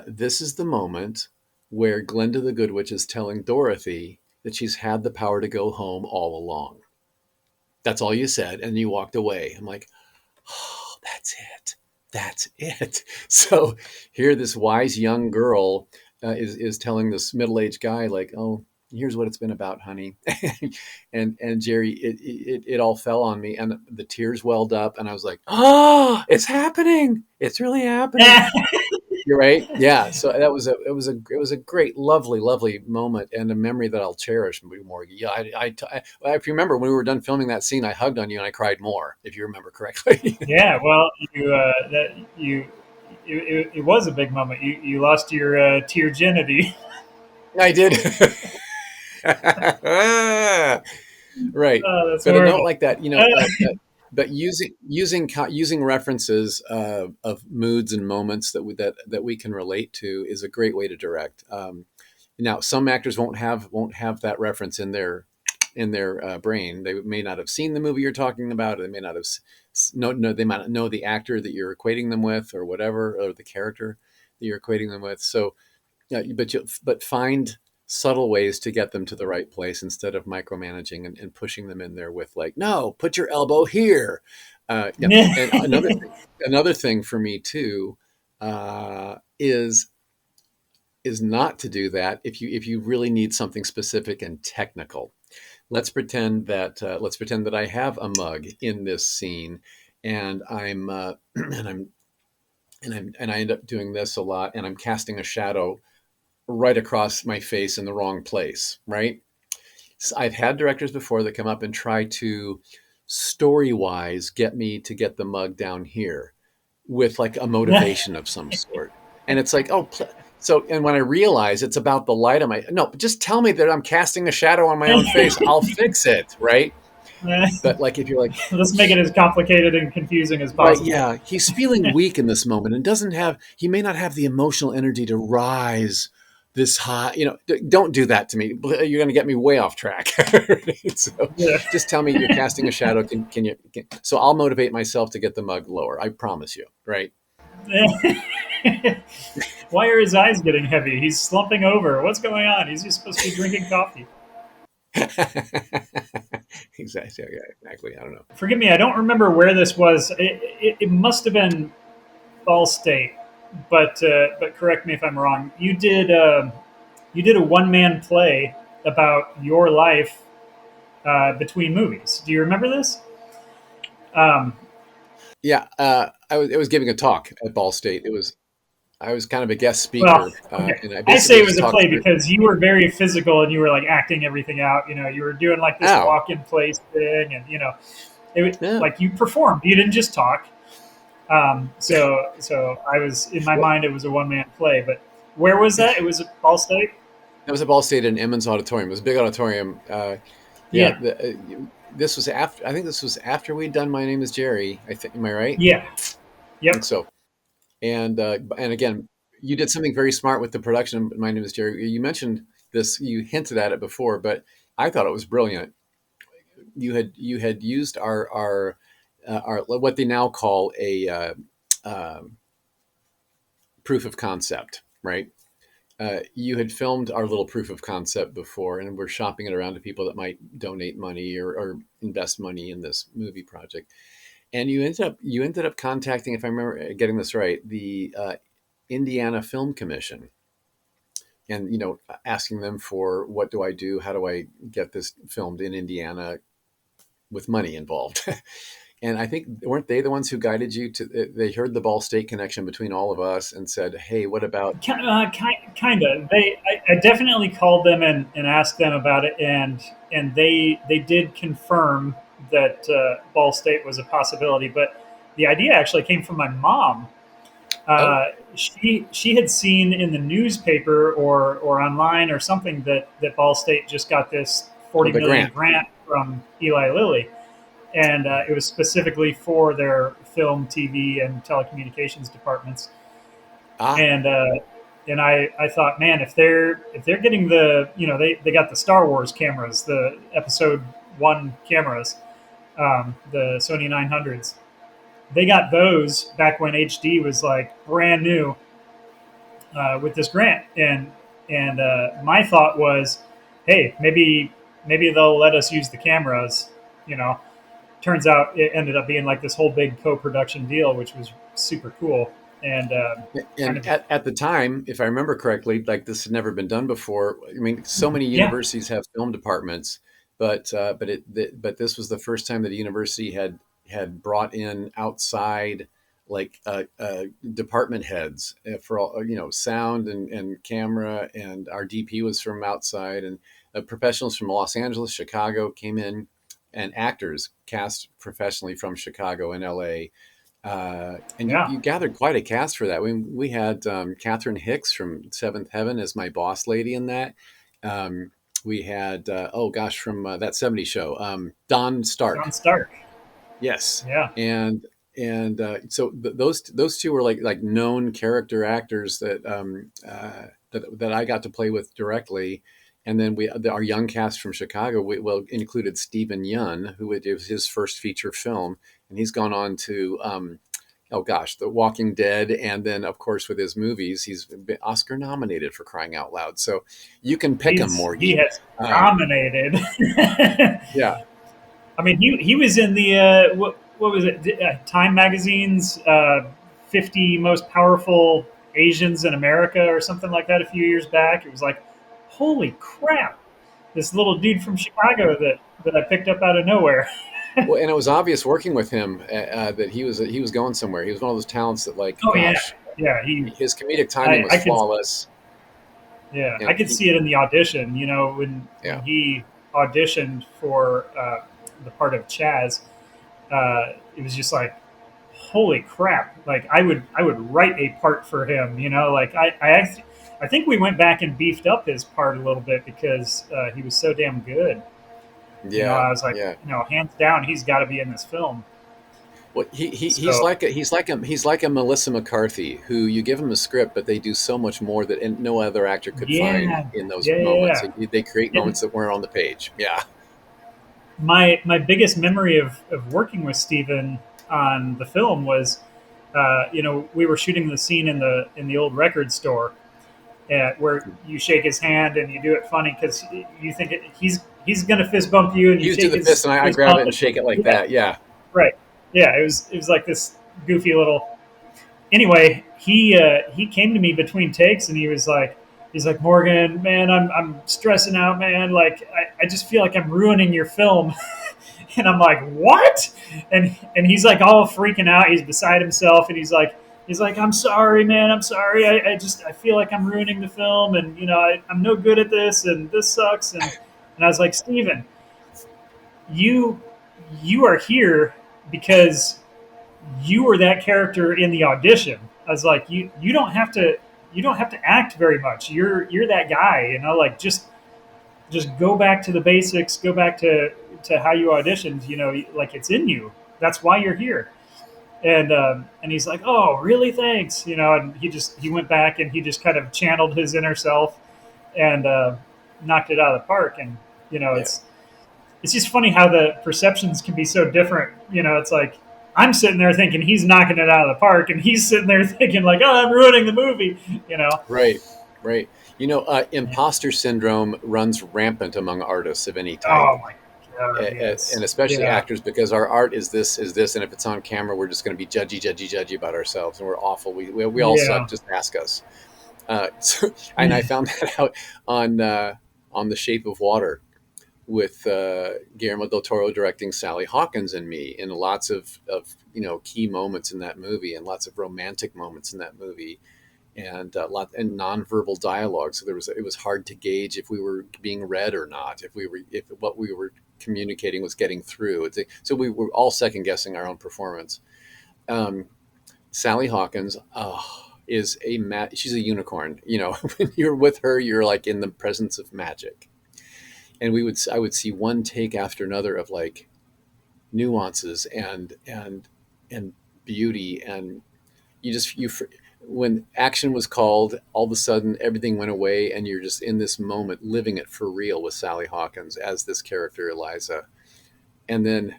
"This is the moment where Glinda the Good Witch is telling Dorothy that she's had the power to go home all along." That's all you said, and you walked away. I'm like, oh, that's it. That's it. So here, this wise young girl is telling this middle-aged guy, like, "Oh, here's what it's been about, honey." And Jerry, it all fell on me, and the tears welled up, and I was like, "Oh, it's happening! It's really happening." You're right. Yeah. So it was a great, lovely, lovely moment, and a memory that I'll cherish more. Yeah. If you remember when we were done filming that scene, I hugged on you and I cried more, if you remember correctly. Yeah. Well, it was a big moment. You lost your virginity. I did. Right. That's But a note horrible. like that, but using references of moods and moments that we can relate to is a great way to direct. Now, some actors won't have that reference in their brain. They may not have seen the movie you're talking about. Or they may not have no. They might not know the actor that you're equating them with, or whatever, or the character that you're equating them with. So, yeah, but find subtle ways to get them to the right place instead of micromanaging and pushing them in there with, like, no, put your elbow here. Yeah. And another thing for me too is is not to do that if you really need something specific and technical. Let's pretend that I have a mug in this scene, and I'm and I'm and I end up doing this a lot, and I'm casting a shadow right across my face in the wrong place, right? So I've had directors before that come up and try to story wise get me to get the mug down here with like a motivation of some sort. And it's like, so, and when I realize it's about the light on my, no, just tell me that I'm casting a shadow on my own face. I'll fix it. Right. But like, if you're like, Let's make it as complicated and confusing as right, possible. yeah, he's feeling weak in this moment and he may not have the emotional energy to rise this high, don't do that to me. You're going to get me way off track. So Yeah. just tell me you're casting a shadow. So I'll motivate myself to get the mug lower. I promise you. Right. Why are his eyes getting heavy? He's slumping over. What's going on? He's just supposed to be drinking coffee. Exactly. Yeah, exactly. I don't know. Forgive me, I don't remember where this was. It must have been Ball State, but correct me if I'm wrong. You did a one man play about your life between movies. Do you remember this? Um, Yeah. I was giving a talk at Ball State. I was kind of a guest well, speaker, okay. and I I say basically it just was a talked play through. because you were very physical and you were like acting everything out. You know, you were doing like this Oh, walk in place thing, and yeah. like you performed. You didn't just talk. So I was in my Well, mind it was a one man play, but where was that? It was at Ball State. that was at Ball State in Emmons Auditorium. It was a big auditorium. Yeah, Yeah, this was after. I think this was after we'd done My Name Is Jerry. I think. Am I right? yeah, I think yep. so. And again, you did something very smart with the production of My Name Is Jerry. You mentioned this. You hinted at it before, but I thought it was brilliant. You had used our what they now call a proof of concept, right? You had filmed our little proof of concept before, and we're shopping it around to people that might donate money or invest money in this movie project. And you ended up contacting, if I remember getting this right, the Indiana Film Commission, and asking them for what do I do, how do I get this filmed in Indiana with money involved. And I think weren't they the ones who guided you to? They heard the Ball State connection between all of us and said, "Hey, what about?" Kind of. I definitely called them and asked them about it, and they did confirm that Ball State was a possibility. But the idea actually came from my mom. Oh, She had seen in the newspaper or online or something that Ball State just got this oh, 40 million the grant. grant from Eli Lilly, and it was specifically for their film, TV, and telecommunications departments. Ah, And I thought, man, if they're getting they got the Star Wars cameras, the Episode One cameras, the Sony 900s. They got those back when HD was like brand new with this grant, and my thought was, hey, maybe they'll let us use the cameras. You know, turns out it ended up being like this whole big co-production deal, which was super cool and kind and of at the time, if I remember correctly, like this had never been done before. I mean, so many yeah. universities have film departments, but this was the first time that a university had brought in outside like department heads for all sound and camera, and our DP was from outside, and professionals from Los Angeles, Chicago came in, and actors cast professionally from Chicago and LA. And you, Yeah. you gathered quite a cast for that. We had Catherine Hicks from Seventh Heaven as my boss lady in that. Um, we had, oh gosh, from that '70s show, Don John Stark. Stark. Yes, Yeah. and so those two were like known character actors that I got to play with directly. And then our young cast from Chicago, included Stephen Yun, who it was his first feature film, and he's gone on to oh gosh, The Walking Dead, and then of course with his movies, he's been Oscar nominated, for crying out loud. So you can pick him, He Morgie. has Um, dominated. yeah, I mean, he was in the what was it? Time Magazine's 50 most powerful Asians in America or something like that a few years back. It was like, holy crap, this little dude from Chicago that I picked up out of nowhere. Well, and it was obvious working with him that he was going somewhere. He was one of those talents that, like, Oh yeah, gosh, yeah. He, his comedic timing was I could, flawless. yeah, I And could see it in the audition. You know, when yeah, he auditioned for the part of Chaz, it was just like, holy crap! Like I would write a part for him. You know, like I think we went back and beefed up his part a little bit because he was so damn good. You know, yeah, I was like, yeah. you know, hands down, he's got to be in this film. Well, So he's like a Melissa McCarthy, who you give him a script, but they do so much more that no other actor could find yeah, in those yeah, moments. yeah. They create Yeah. moments that weren't on the page. Yeah. My biggest memory of working with Steven on the film was, you know, we were shooting the scene in the old record store, where you shake his hand and you do it funny because you think he's gonna fist bump you and you You do shake the fist, his and I fist grab it bump. and shake it like Yeah, that. Yeah. right. Yeah, it was like this goofy little. Anyway, he came to me between takes and he's like, Morgan, man, I'm stressing out, man. Like I just feel like I'm ruining your film. And I'm like, what? And he's like all freaking out. He's beside himself, and he's like, I'm sorry, man. I'm sorry. I feel like I'm ruining the film, and you know, I'm no good at this, and this sucks. And I was like, Steven, you you are here because you were that character in the audition. I was like, you don't have to act very much. You're that guy, you know, like just go back to the basics, go back to how you auditioned, you know, like it's in you. That's why you're here. And he's like, oh, really? Thanks, you know. And he went back and he just kind of channeled his inner self and knocked it out of the park. And you know, Yeah. it's just funny how the perceptions can be so different. You know, it's like I'm sitting there thinking he's knocking it out of the park, and he's sitting there thinking like, oh, I'm ruining the movie. You know. Right. Right. You know, imposter syndrome runs rampant among artists of any type. Oh my god, And yes, especially yeah. actors, because our art is this, and if it's on camera, we're just going to be judgy about ourselves, and we're awful. We all suck. Yeah. Just ask us. And I found that out on The Shape of Water with Guillermo del Toro directing Sally Hawkins and me, and lots of key moments in that movie, and lots of romantic moments in that movie, and nonverbal dialogue. So it was hard to gauge if we were being read or not, if what we were communicating was getting through. So we were all second guessing our own performance. Um, Sally Hawkins, is she's a unicorn. You know, when you're with her, you're like in the presence of magic. And I would see one take after another of like nuances and beauty, and you when action was called, all of a sudden everything went away, and you're just in this moment living it for real with Sally Hawkins as this character Eliza. And then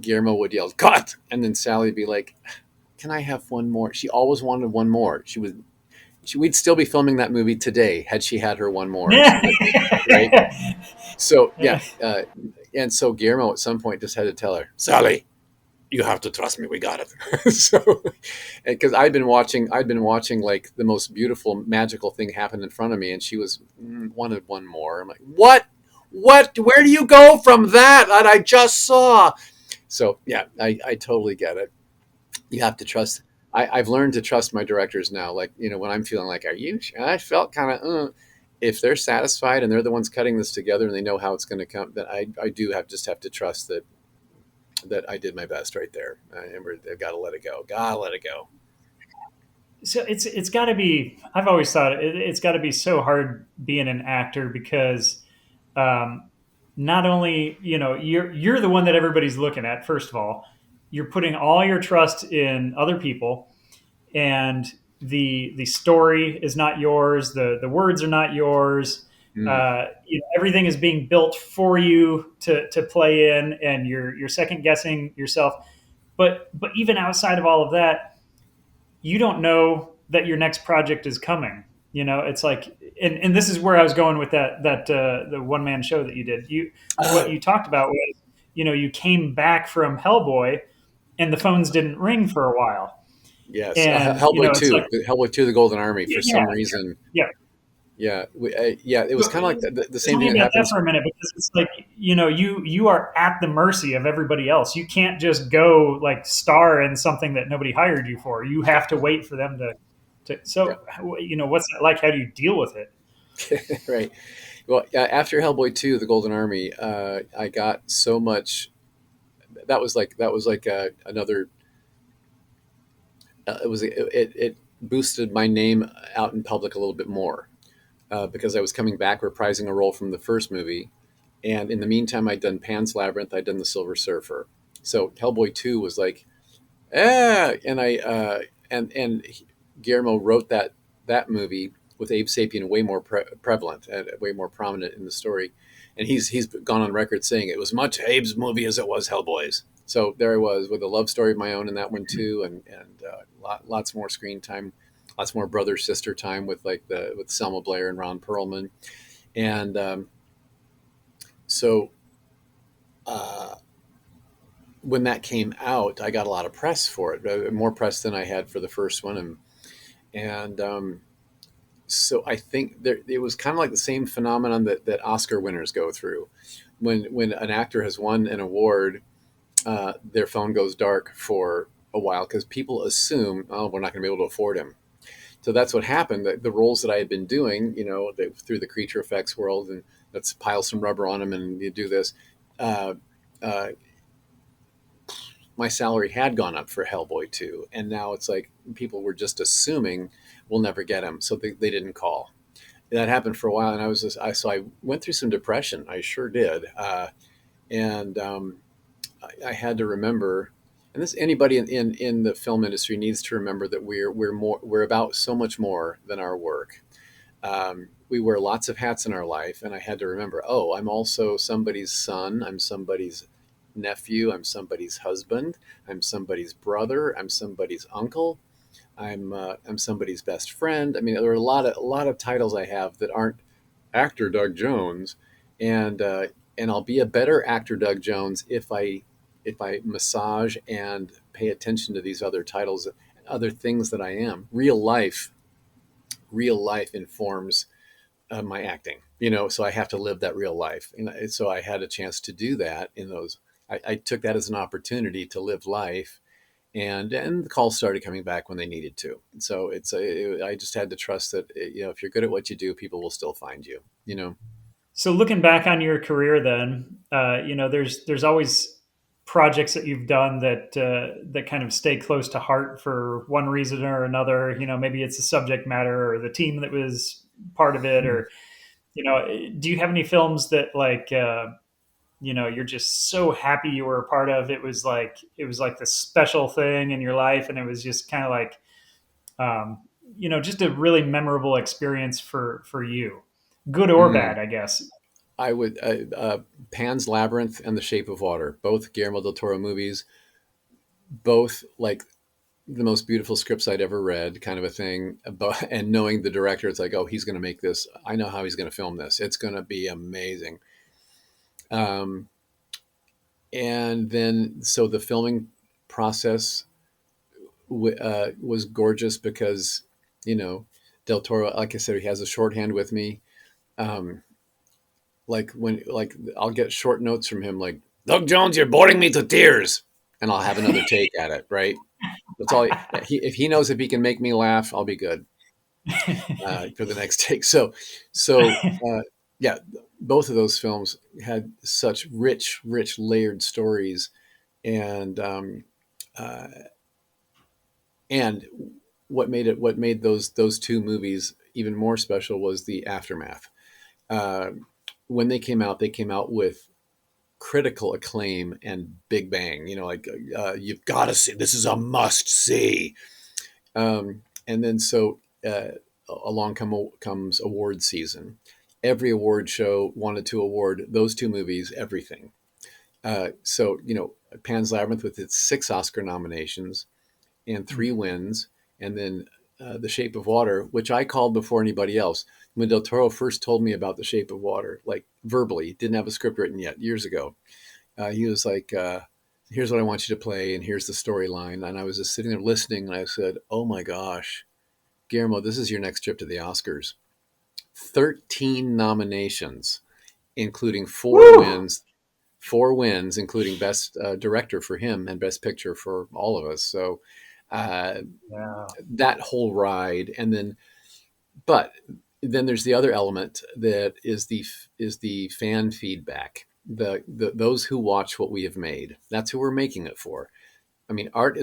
Guillermo would yell cut, and then Sally would be like, can I have one more? She always wanted one more. We'd still be filming that movie today had she had her one more, and she would, right? So yeah, and so Guillermo at some point just had to tell her, Sally, you have to trust me. We got it. So, because I'd been watching like the most beautiful, magical thing happen in front of me, and she wanted one more. I'm like, what? What? Where do you go from that I just saw? So yeah, I totally get it. You have to trust. I've learned to trust my directors now. Like, when I'm feeling like, are you? I felt kind of. If they're satisfied and they're the ones cutting this together and they know how it's going to come, then I do just have to trust that I did my best right there, and they've got to let it go. Gotta let it go. So it's got to be. I've always thought it's got to be so hard being an actor because um, not only you're the one that everybody's looking at. First of all, you're putting all your trust in other people, and the story is not yours. The words are not yours. Mm. Everything is being built for you to play in, and you're second guessing yourself. But even outside of all of that, you don't know that your next project is coming. You know, it's like, and this is where I was going with the one man show that you did. What you talked about was, you came back from Hellboy, and the phones didn't ring for a while, Yes, And Hellboy it's like, 2, Hellboy 2, The Golden Army. For yeah, some reason, yeah. yeah, yeah, it was So, kind of like the tell same me thing that about that happens. for a minute, because it's like, you are at the mercy of everybody else. You can't just go like star in something that nobody hired you for. You Yeah, have to wait for them to. yeah, So, what's that like? How do you deal with it? right. Well, after Hellboy 2, The Golden Army, I got so much. That was like another. It boosted my name out in public a little bit more, because I was coming back reprising a role from the first movie. And in the meantime, I'd done Pan's Labyrinth, I'd done The Silver Surfer. So Hellboy 2 was like, and Guillermo wrote that movie with Abe Sapien way more prevalent and way more prominent in the story. And he's gone on record saying it was much Abe's movie as it was Hellboy's. So there I was with a love story of my own in that one too, and lots more screen time, lots more brother sister time with Selma Blair and Ron Perlman. And so uh, when that came out, I got a lot of press for it, more press than I had for the first one, and so I think it was kind of like the same phenomenon that Oscar winners go through. When an actor has won an award, their phone goes dark for a while because people assume, oh, we're not going to be able to afford him. So that's what happened. The roles that I had been doing, through the creature effects world, and let's pile some rubber on them and you do this. Uh, uh, my salary had gone up for Hellboy 2, and now it's like people were just assuming we'll never get him, so they didn't call. That happened for a while, and I went through some depression. I sure did, and I had to remember, and this anybody in the film industry needs to remember that we're about so much more than our work. We wear lots of hats in our life, and I had to remember, oh, I'm also somebody's son, I'm somebody's nephew, I'm somebody's husband, I'm somebody's brother, I'm somebody's uncle, I'm somebody's best friend. I mean, there are a lot of titles I have that aren't actor Doug Jones, and I'll be a better actor Doug Jones if I massage and pay attention to these other titles, other things that I am. Real life informs my acting, so I have to live that real life. And so I had a chance to do that in those. I took that as an opportunity to live life, and the calls started coming back when they needed to. So I just had to trust that, if you're good at what you do, people will still find you. So, looking back on your career, then, there's always projects that you've done that kind of stay close to heart for one reason or another. Maybe it's the subject matter or the team that was part of it, Hmm. or do you have any films that like you're just so happy you were a part of? It was like the special thing in your life, and it was just kind of like um, just a really memorable experience for you, good or Hmm. bad, I guess. I would Pan's Labyrinth and The Shape of Water, both Guillermo del Toro movies, both like the most beautiful scripts I'd ever read, kind of a thing. And knowing the director, it's like, oh, he's going to make this. I know how he's going to film this. It's going to be amazing. Um, and then, so the filming process was gorgeous because, Del Toro, like I said, he has a shorthand with me. Um, like I'll get short notes from him, like, Doug Jones, you're boring me to tears, and I'll have another take at it. Right. That's all. If he knows if he can make me laugh, I'll be good for the next take. So yeah, both of those films had such rich, layered stories, and uh, and what made those two movies even more special was the aftermath. Uh, when they came out with critical acclaim and big bang. Like, you've got to see, this is a must see. And then along comes award season. Every award show wanted to award those two movies everything. So Pan's Labyrinth with its 6 Oscar nominations and 3 wins, and then The Shape of Water, which I called before anybody else. When Del Toro first told me about The Shape of Water, like verbally, didn't have a script written yet, years ago, he was like, here's what I want you to play, and here's the storyline. And I was just sitting there listening, and I said, oh my gosh, Guillermo, this is your next trip to the Oscars. 13 nominations, including Woo! four wins, including best director for him and best picture for all of us. So uh, Yeah. that whole ride, and then, but then there's the other element that is the fan feedback. The those who watch what we have made. That's who we're making it for. I mean, art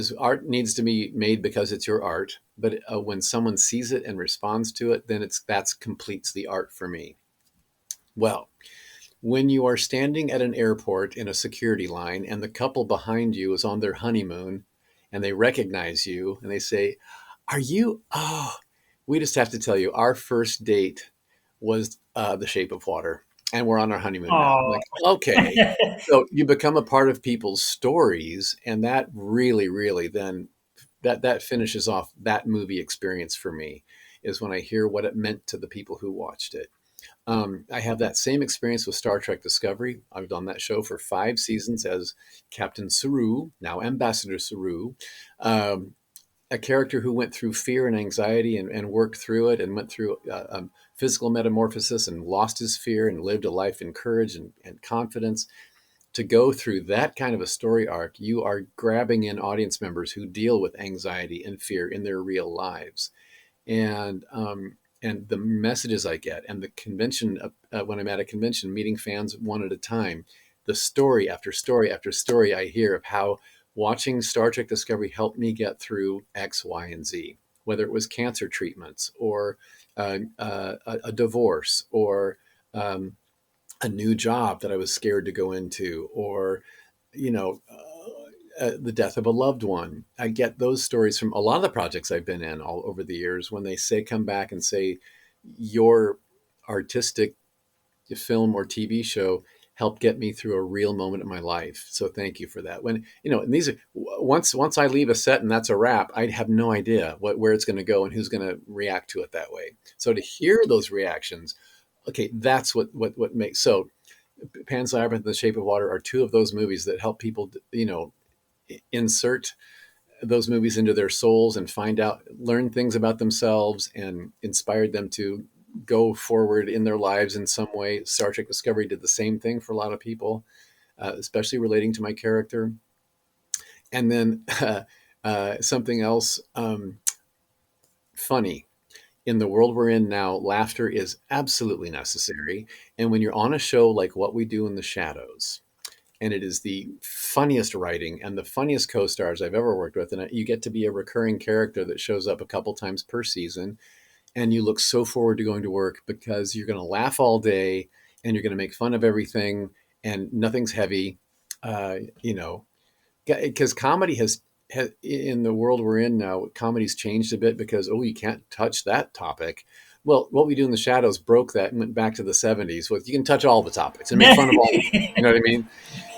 needs to be made because it's your art. But when someone sees it and responds to it, then that's completes the art for me. Well, when you are standing at an airport in a security line and the couple behind you is on their honeymoon and they recognize you and they say, are you? Oh, we just have to tell you, our first date was The Shape of Water, and we're on our honeymoon now. I'm Oh. like, okay. So you become a part of people's stories, and that really, really then that finishes off that movie experience for me is when I hear what it meant to the people who watched it. I have that same experience with Star Trek Discovery. I've done that show for 5 seasons as Captain Saru, now Ambassador Saru, um, a character who went through fear and anxiety and worked through it and went through physical metamorphosis and lost his fear and lived a life in courage and confidence. To go through that kind of a story arc, you are grabbing in audience members who deal with anxiety and fear in their real lives. And the messages I get, and the convention when I'm at a convention meeting fans one at a time, the story after story after story I hear of how watching Star Trek Discovery helped me get through X, Y, and Z, whether it was cancer treatments or a divorce or a new job that I was scared to go into, or you know, the death of a loved one. I get those stories from a lot of the projects I've been in all over the years when they say, come back and say, your artistic film or TV show helped get me through a real moment in my life. So thank you for that. When, and these are, once I leave a set and that's a wrap, I have no idea where it's going to go and who's going to react to it that way. So to hear those reactions, okay, that's what makes, so Pan's Labyrinth and The Shape of Water are two of those movies that help people, insert those movies into their souls and find out, learn things about themselves and inspired them to go forward in their lives in some way. Star Trek Discovery did the same thing for a lot of people, especially relating to my character. And then something else funny. In the world we're in now, laughter is absolutely necessary. And when you're on a show like What We Do in the Shadows, and it is the funniest writing and the funniest co-stars I've ever worked with. And you get to be a recurring character that shows up a couple times per season. And you look so forward to going to work because you're going to laugh all day and you're going to make fun of everything and nothing's heavy. Because comedy has, in the world we're in now, comedy's changed a bit because, oh, you can't touch that topic. Well, What We Do in the Shadows broke that and went back to the 70s with you can touch all the topics and make fun of all of them. You know what I mean?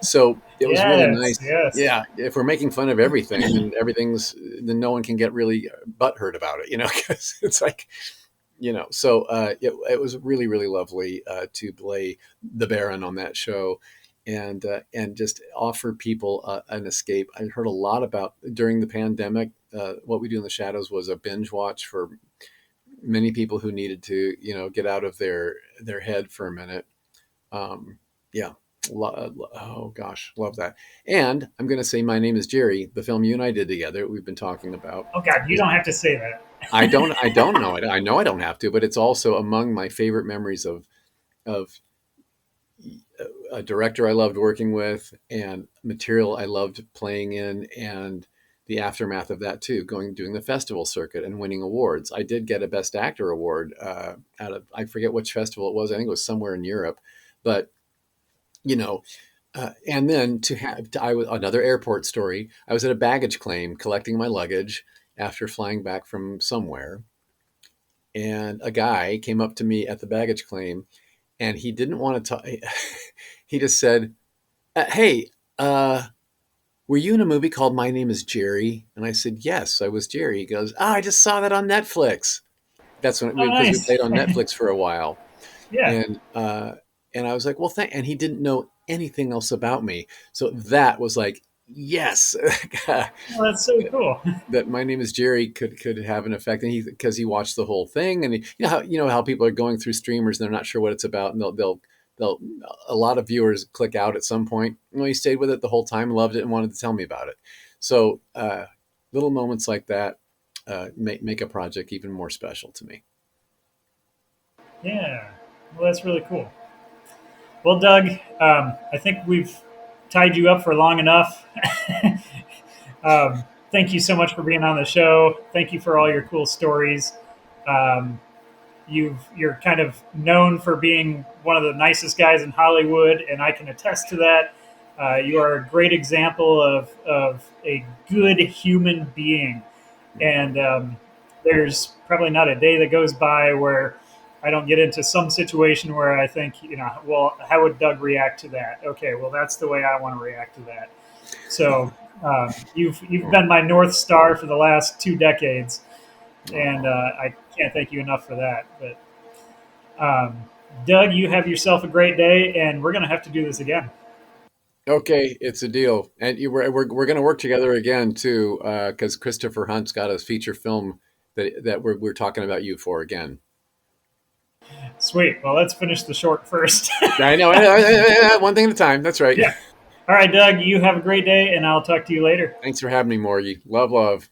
So it was really Yes, nice. yes. Yeah, if we're making fun of everything, then no one can get really butthurt about it, because it's like, So it was really, really lovely to play the Baron on that show, and just offer people an escape. I heard a lot about during the pandemic. What We Do in the Shadows was a binge watch for many people who needed to, get out of their head for a minute. Yeah. Oh gosh, love that. And I'm going to say My Name is Jerry, the film you and I did together, we've been talking about. Oh God, you Is don't have to say that. I don't know it. I know I don't have to, but it's also among my favorite memories of a director I loved working with and material I loved playing in, and the aftermath of that too, doing the festival circuit and winning awards. I did get a Best Actor award out of, I forget which festival it was. I think it was somewhere in Europe, but you know, and then I was another airport story. I was at a baggage claim collecting my luggage after flying back from somewhere, and a guy came up to me at the baggage claim, and he didn't want to talk. He just said, "Hey, were you in a movie called My Name is Jerry?" And I said, "Yes, I was Jerry." He goes, "Oh, I just saw that on Netflix." That's when Oh, because we nice. played on Netflix for a while, Yeah. and I was like, "Well, thank." And he didn't know anything else about me, so that was like yes, Well, that's so cool. that my name is Jerry could have an effect, and he because he watched the whole thing, and you know how people are going through streamers and they're not sure what it's about, and they'll a lot of viewers click out at some point. You know, he stayed with it the whole time, loved it, and wanted to tell me about it. So little moments like that make a project even more special to me. Yeah. Well, that's really cool. Well, Doug, I think we've tied you up for long enough. Thank you so much for being on the show. Thank you for all your cool stories. Um, you're kind of known for being one of the nicest guys in Hollywood, and I can attest to that. You are a great example of a good human being, and there's probably not a day that goes by where I don't get into some situation where I think, well, how would Doug react to that? Okay, well, that's the way I want to react to that. So you've been my North Star for the last 2 decades, and Oh. I can't thank you enough for that. But Doug, you have yourself a great day, and we're going to have to do this again. Okay, it's a deal, and we're going to work together again too, because Christopher Hunt's got a feature film that we're talking about you for again. Sweet. Well, let's finish the short first. I know, one thing at a time. That's right. Yeah. All right, Doug, you have a great day, and I'll talk to you later. Thanks for having me, Morgie. Love, love.